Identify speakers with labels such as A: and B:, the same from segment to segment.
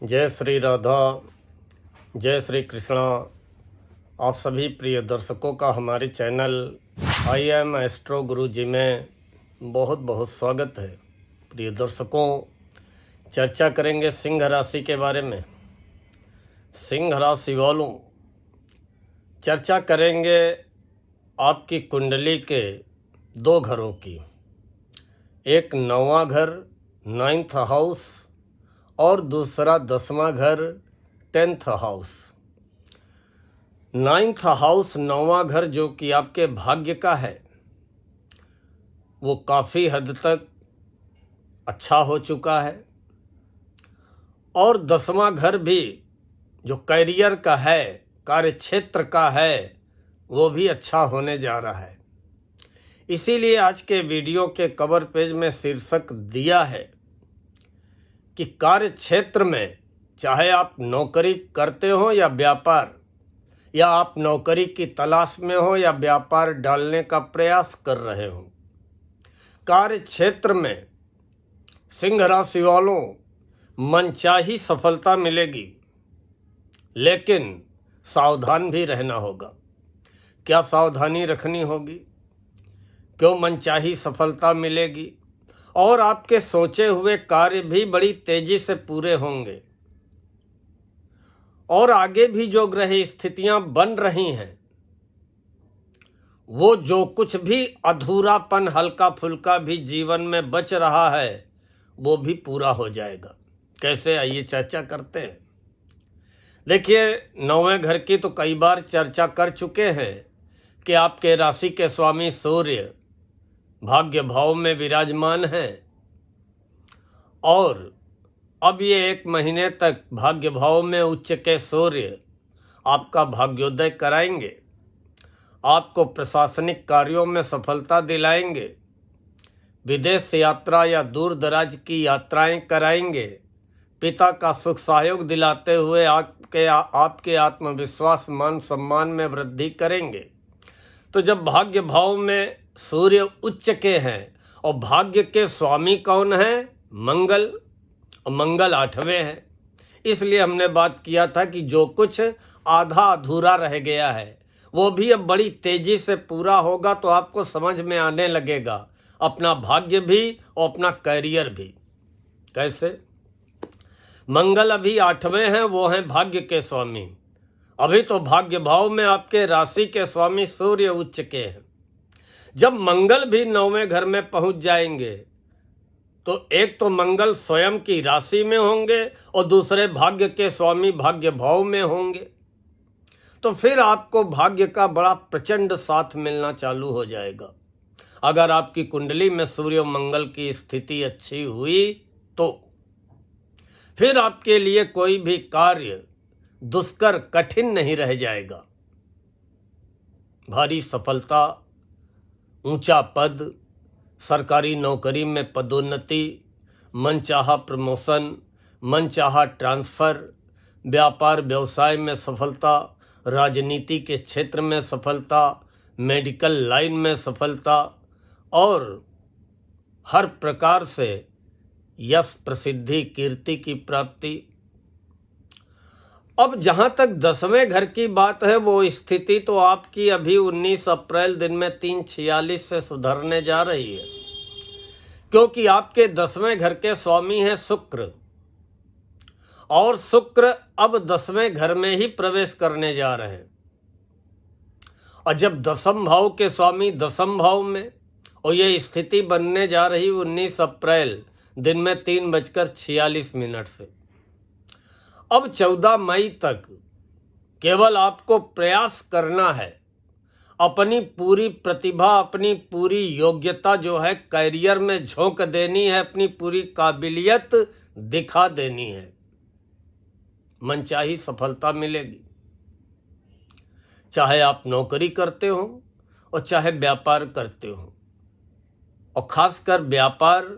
A: जय श्री राधा, जय श्री कृष्णा। आप सभी प्रिय दर्शकों का हमारे चैनल आई एम एस्ट्रो गुरु जी में बहुत बहुत स्वागत है। प्रिय दर्शकों, चर्चा करेंगे सिंह राशि के बारे में। सिंह राशि वालों, चर्चा करेंगे आपकी कुंडली के दो घरों की। एक 9वां घर 9th हाउस और दूसरा 10वां घर 10th हाउस। 9th हाउस 9वां घर जो कि आपके भाग्य का है, वो काफ़ी हद तक अच्छा हो चुका है। और 10वां घर भी जो कैरियर का है, कार्य क्षेत्र का है, वो भी अच्छा होने जा रहा है। इसीलिए आज के वीडियो के कवर पेज में शीर्षक दिया है कि कार्य क्षेत्र में, चाहे आप नौकरी करते हो या व्यापार, या आप नौकरी की तलाश में हो या व्यापार डालने का प्रयास कर रहे हो, कार्य क्षेत्र में सिंह राशि वालों मनचाही सफलता मिलेगी, लेकिन सावधान भी रहना होगा। क्या सावधानी रखनी होगी? क्यों मनचाही सफलता मिलेगी? और आपके सोचे हुए कार्य भी बड़ी तेजी से पूरे होंगे। और आगे भी जो ग्रह स्थितियां बन रही हैं, वो जो कुछ भी अधूरापन हल्का फुल्का भी जीवन में बच रहा है, वो भी पूरा हो जाएगा। कैसे, आइए चर्चा करते हैं। देखिए, 9वें घर की तो कई बार चर्चा कर चुके हैं कि आपके राशि के स्वामी सूर्य भाग्य भाव में विराजमान हैं, और अब ये 1 महीने तक भाग्य भाव में उच्च के सूर्य आपका भाग्योदय कराएंगे, आपको प्रशासनिक कार्यों में सफलता दिलाएंगे, विदेश यात्रा या दूर दराज की यात्राएं कराएंगे, पिता का सुख सहयोग दिलाते हुए आपके आत्मविश्वास मान सम्मान में वृद्धि करेंगे। तो जब भाग्य भाव में सूर्य उच्च के हैं, और भाग्य के स्वामी कौन है? मंगल, और मंगल 8वें हैं। इसलिए हमने बात किया था कि जो कुछ आधा अधूरा रह गया है, वो भी अब बड़ी तेजी से पूरा होगा। तो आपको समझ में आने लगेगा अपना भाग्य भी और अपना कैरियर भी। कैसे? मंगल अभी 8वें हैं, वो हैं भाग्य के स्वामी। अभी तो भाग्य भाव में आपके राशि के स्वामी सूर्य उच्च के हैं। जब मंगल भी 9वें घर में पहुंच जाएंगे, तो एक तो मंगल स्वयं की राशि में होंगे और दूसरे भाग्य के स्वामी भाग्य भाव में होंगे। तो फिर आपको भाग्य का बड़ा प्रचंड साथ मिलना चालू हो जाएगा। अगर आपकी कुंडली में सूर्य और मंगल की स्थिति अच्छी हुई, तो फिर आपके लिए कोई भी कार्य दुष्कर कठिन नहीं रह जाएगा। भारी सफलता, ऊंचा पद, सरकारी नौकरी में पदोन्नति, मनचाहा प्रमोशन, मनचाहा ट्रांसफ़र, व्यापार व्यवसाय में सफलता, राजनीति के क्षेत्र में सफलता, मेडिकल लाइन में सफलता, और हर प्रकार से यश, प्रसिद्धि, कीर्ति की प्राप्ति। अब जहां तक 10वें घर की बात है, वो स्थिति तो आपकी अभी 19 अप्रैल दिन में 3:46 से सुधरने जा रही है, क्योंकि आपके 10वें घर के स्वामी हैं शुक्र, और शुक्र अब 10वें घर में ही प्रवेश करने जा रहे हैं। और जब 10म भाव के स्वामी 10म भाव में, और ये स्थिति बनने जा रही 19 अप्रैल दिन में 3:46 से। अब 14 मई तक केवल आपको प्रयास करना है, अपनी पूरी प्रतिभा, अपनी पूरी योग्यता जो है कैरियर में झोंक देनी है, अपनी पूरी काबिलियत दिखा देनी है। मनचाही सफलता मिलेगी, चाहे आप नौकरी करते हो और चाहे व्यापार करते हो। और खासकर व्यापार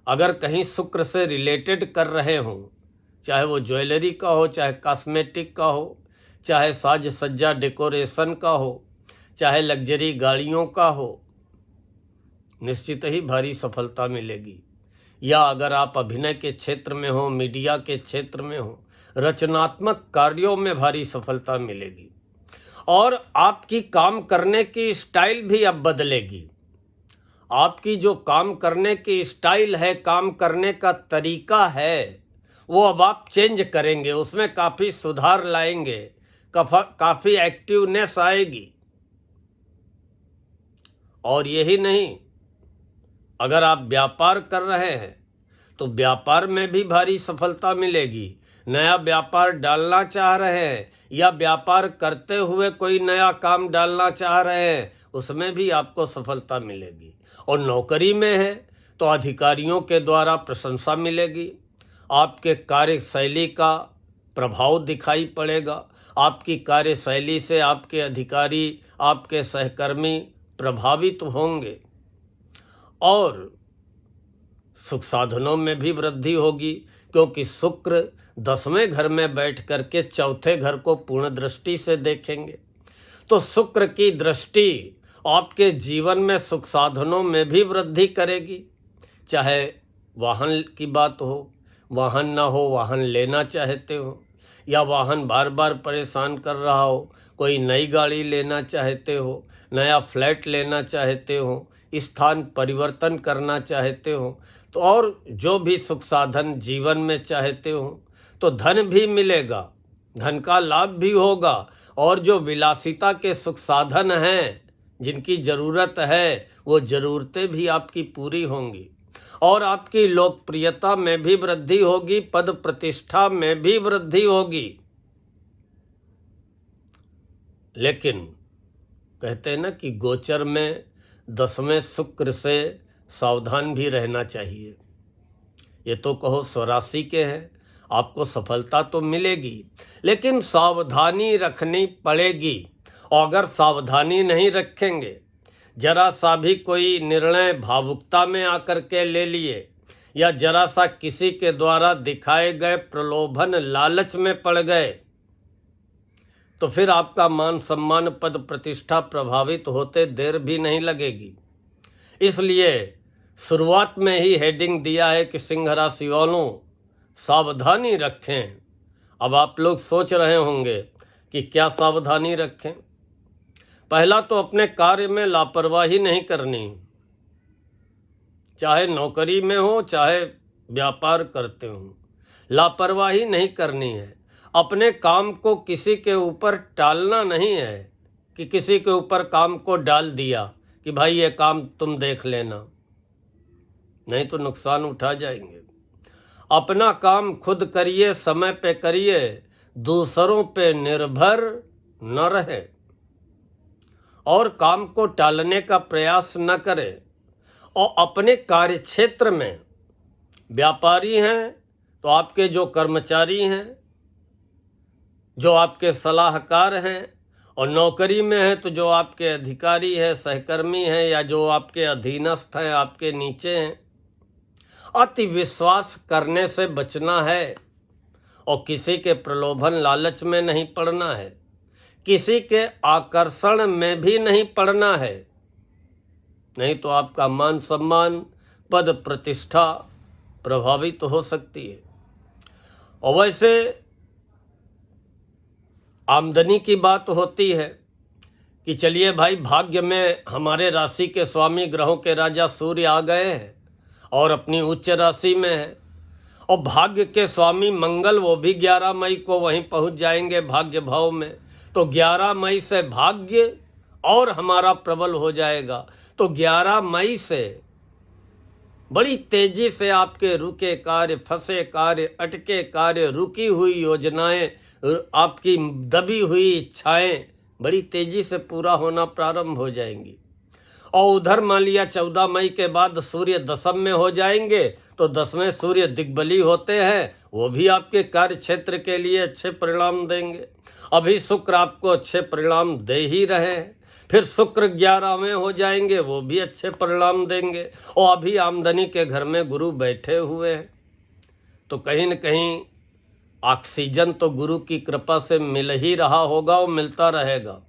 A: अगर कहीं शुक्र से रिलेटेड कर रहे हो, चाहे वो ज्वेलरी का हो, चाहे कॉस्मेटिक का हो, चाहे साज सज्जा डेकोरेशन का हो, चाहे लग्जरी गाड़ियों का हो, निश्चित ही भारी सफलता मिलेगी। या अगर आप अभिनय के क्षेत्र में हो, मीडिया के क्षेत्र में हो, रचनात्मक कार्यों में भारी सफलता मिलेगी। और आपकी काम करने की स्टाइल भी अब बदलेगी। आपकी जो काम करने की स्टाइल है, काम करने का तरीका है, वो अब आप चेंज करेंगे, उसमें काफ़ी सुधार लाएंगे, काफ़ी एक्टिवनेस आएगी। और यही नहीं, अगर आप व्यापार कर रहे हैं तो व्यापार में भी भारी सफलता मिलेगी। नया व्यापार डालना चाह रहे हैं या व्यापार करते हुए कोई नया काम डालना चाह रहे हैं, उसमें भी आपको सफलता मिलेगी। और नौकरी में है तो अधिकारियों के द्वारा प्रशंसा मिलेगी, आपके कार्यशैली का प्रभाव दिखाई पड़ेगा, आपकी कार्यशैली से आपके अधिकारी, आपके सहकर्मी प्रभावित होंगे। और सुख साधनों में भी वृद्धि होगी, क्योंकि शुक्र 10वें घर में बैठ करके चौथे घर को पूर्ण दृष्टि से देखेंगे। तो शुक्र की दृष्टि आपके जीवन में सुख साधनों में भी वृद्धि करेगी। चाहे वाहन की बात हो, वाहन ना हो, वाहन लेना चाहते हो, या वाहन बार बार परेशान कर रहा हो, कोई नई गाड़ी लेना चाहते हो, नया फ्लैट लेना चाहते हो, स्थान परिवर्तन करना चाहते हो, तो और जो भी सुख साधन जीवन में चाहते हो, तो धन भी मिलेगा, धन का लाभ भी होगा। और जो विलासिता के सुख साधन हैं, जिनकी ज़रूरत है, वो ज़रूरतें भी आपकी पूरी होंगी। और आपकी लोकप्रियता में भी वृद्धि होगी, पद प्रतिष्ठा में भी वृद्धि होगी। लेकिन कहते हैं ना कि गोचर में 10वें शुक्र से सावधान भी रहना चाहिए। ये तो कहो स्वराशि के हैं, आपको सफलता तो मिलेगी, लेकिन सावधानी रखनी पड़ेगी। और अगर सावधानी नहीं रखेंगे, जरा सा भी कोई निर्णय भावुकता में आकर के ले लिए, या जरा सा किसी के द्वारा दिखाए गए प्रलोभन लालच में पड़ गए, तो फिर आपका मान सम्मान पद प्रतिष्ठा प्रभावित होते देर भी नहीं लगेगी। इसलिए शुरुआत में ही हेडिंग दिया है कि सिंह राशि वालों सावधानी रखें। अब आप लोग सोच रहे होंगे कि क्या सावधानी रखें। पहला तो अपने कार्य में लापरवाही नहीं करनी, चाहे नौकरी में हो चाहे व्यापार करते हो, लापरवाही नहीं करनी है। अपने काम को किसी के ऊपर टालना नहीं है कि किसी के ऊपर काम को डाल दिया कि भाई ये काम तुम देख लेना, नहीं तो नुकसान उठा जाएंगे। अपना काम खुद करिए, समय पे करिए, दूसरों पे निर्भर न रहे और काम को टालने का प्रयास न करें। और अपने कार्य क्षेत्र में व्यापारी हैं तो आपके जो कर्मचारी हैं, जो आपके सलाहकार हैं, और नौकरी में है तो जो आपके अधिकारी हैं, सहकर्मी हैं, या जो आपके अधीनस्थ हैं, आपके नीचे हैं, अति विश्वास करने से बचना है और किसी के प्रलोभन लालच में नहीं पड़ना है, किसी के आकर्षण में भी नहीं पड़ना है, नहीं तो आपका मान सम्मान पद प्रतिष्ठा प्रभावित हो सकती है। और वैसे आमदनी की बात होती है कि चलिए भाई, भाग्य में हमारे राशि के स्वामी ग्रहों के राजा सूर्य आ गए हैं और अपनी उच्च राशि में है, और भाग्य के स्वामी मंगल वो भी 11 मई को वहीं पहुंच जाएंगे भाग्य भाव में। तो 11 मई से भाग्य और हमारा प्रबल हो जाएगा। तो 11 मई से बड़ी तेजी से आपके रुके कार्य, फंसे कार्य, अटके कार्य, रुकी हुई योजनाएं, आपकी दबी हुई इच्छाएं बड़ी तेजी से पूरा होना प्रारंभ हो जाएंगी। और उधर मान लिया 14 मई के बाद सूर्य दशम में हो जाएंगे, तो 10वें सूर्य दिग्बली होते हैं, वो भी आपके कार्य क्षेत्र के लिए अच्छे परिणाम देंगे। अभी शुक्र आपको अच्छे परिणाम दे ही रहे हैं, फिर शुक्र 11वें हो जाएंगे, वो भी अच्छे परिणाम देंगे। और अभी आमदनी के घर में गुरु बैठे हुए हैं, तो कहीं न कहीं ऑक्सीजन तो गुरु की कृपा से मिल ही रहा होगा और मिलता रहेगा।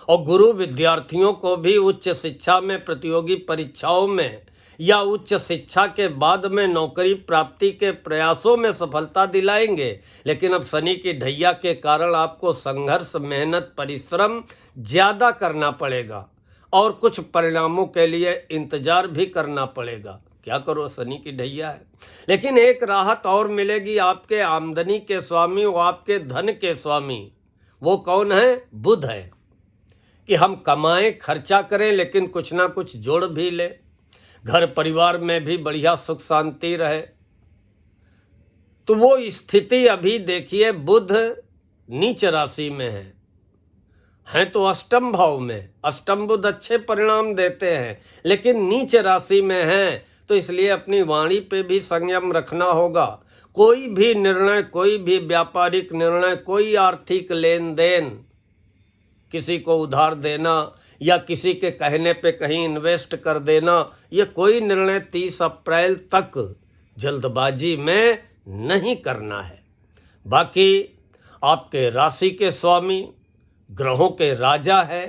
A: और गुरु विद्यार्थियों को भी उच्च शिक्षा में, प्रतियोगी परीक्षाओं में या उच्च शिक्षा के बाद में नौकरी प्राप्ति के प्रयासों में सफलता दिलाएंगे। लेकिन अब शनि की ढैया के कारण आपको संघर्ष, मेहनत, परिश्रम ज़्यादा करना पड़ेगा और कुछ परिणामों के लिए इंतजार भी करना पड़ेगा। क्या करो, शनि की ढैया है। लेकिन एक राहत और मिलेगी, आपके आमदनी के स्वामी और आपके धन के स्वामी वो कौन है? बुध है। कि हम कमाएं, खर्चा करें, लेकिन कुछ ना कुछ जोड़ भी ले, घर परिवार में भी बढ़िया सुख शांति रहे। तो वो स्थिति अभी देखिए, बुध नीच राशि में है तो अष्टम भाव में। अष्टम बुध अच्छे परिणाम देते हैं, लेकिन नीच राशि में है, तो इसलिए अपनी वाणी पे भी संयम रखना होगा। कोई भी निर्णय, कोई भी व्यापारिक निर्णय, कोई आर्थिक लेन देन, किसी को उधार देना या किसी के कहने पे कहीं इन्वेस्ट कर देना, ये कोई निर्णय 30 अप्रैल तक जल्दबाजी में नहीं करना है। बाकी आपके राशि के स्वामी ग्रहों के राजा है,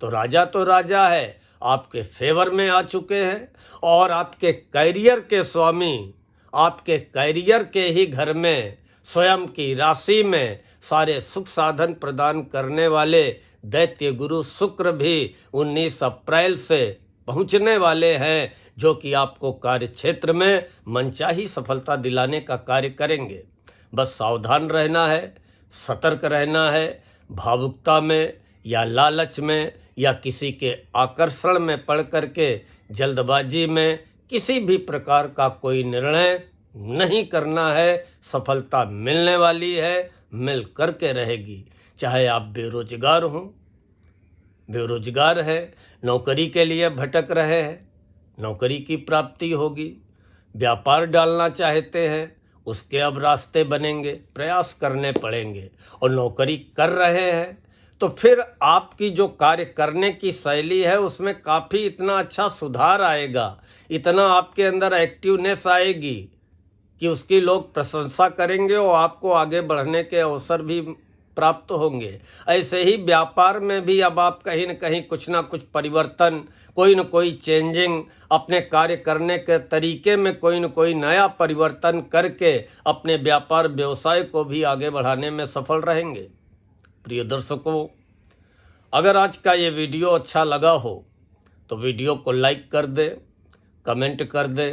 A: तो राजा है, आपके फेवर में आ चुके हैं। और आपके कैरियर के स्वामी आपके कैरियर के ही घर में, स्वयं की राशि में सारे सुख साधन प्रदान करने वाले दैत्य गुरु शुक्र भी 19 अप्रैल से पहुंचने वाले हैं, जो कि आपको कार्य क्षेत्र में मनचाही सफलता दिलाने का कार्य करेंगे। बस सावधान रहना है, सतर्क रहना है। भावुकता में या लालच में या किसी के आकर्षण में पड़ करके जल्दबाजी में किसी भी प्रकार का कोई निर्णय नहीं करना है। सफलता मिलने वाली है, मिल करके रहेगी। चाहे आप बेरोजगार हों, बेरोजगार है, नौकरी के लिए भटक रहे हैं, नौकरी की प्राप्ति होगी। व्यापार डालना चाहते हैं, उसके अब रास्ते बनेंगे, प्रयास करने पड़ेंगे। और नौकरी कर रहे हैं तो फिर आपकी जो कार्य करने की शैली है उसमें काफ़ी इतना अच्छा सुधार आएगा, इतना आपके अंदर एक्टिवनेस आएगी कि उसकी लोग प्रशंसा करेंगे और आपको आगे बढ़ने के अवसर भी प्राप्त होंगे। ऐसे ही व्यापार में भी अब आप कहीं न कहीं कुछ ना कुछ परिवर्तन, कोई न कोई चेंजिंग, अपने कार्य करने के तरीके में कोई न कोई नया परिवर्तन करके अपने व्यापार व्यवसाय को भी आगे बढ़ाने में सफल रहेंगे। प्रिय दर्शकों, अगर आज का ये वीडियो अच्छा लगा हो तो वीडियो को लाइक कर दे, कमेंट कर दे।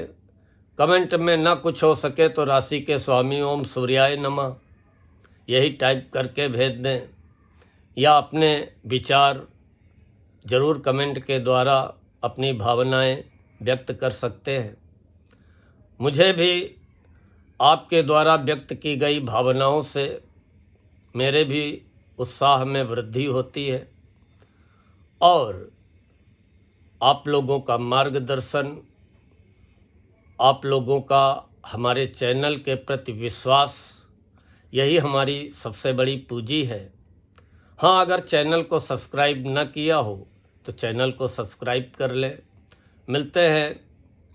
A: कमेंट में ना कुछ हो सके तो राशि के स्वामी ओम सूर्याय नमः यही टाइप करके भेज दें, या अपने विचार जरूर कमेंट के द्वारा अपनी भावनाएं व्यक्त कर सकते हैं। मुझे भी आपके द्वारा व्यक्त की गई भावनाओं से मेरे भी उत्साह में वृद्धि होती है, और आप लोगों का मार्गदर्शन, आप लोगों का हमारे चैनल के प्रति विश्वास, यही हमारी सबसे बड़ी पूंजी है। हाँ, अगर चैनल को सब्सक्राइब न किया हो तो चैनल को सब्सक्राइब कर लें। मिलते हैं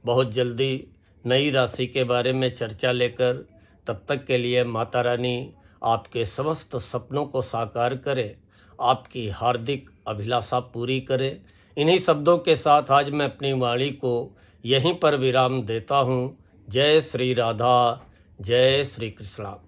A: बहुत जल्दी नई राशि के बारे में चर्चा लेकर। तब तक के लिए माता रानी आपके समस्त सपनों को साकार करे, आपकी हार्दिक अभिलाषा पूरी करे। इन्हीं शब्दों के साथ आज मैं अपनी वाणी को यहीं पर विराम देता हूँ। जय श्री राधा, जय श्री कृष्णा।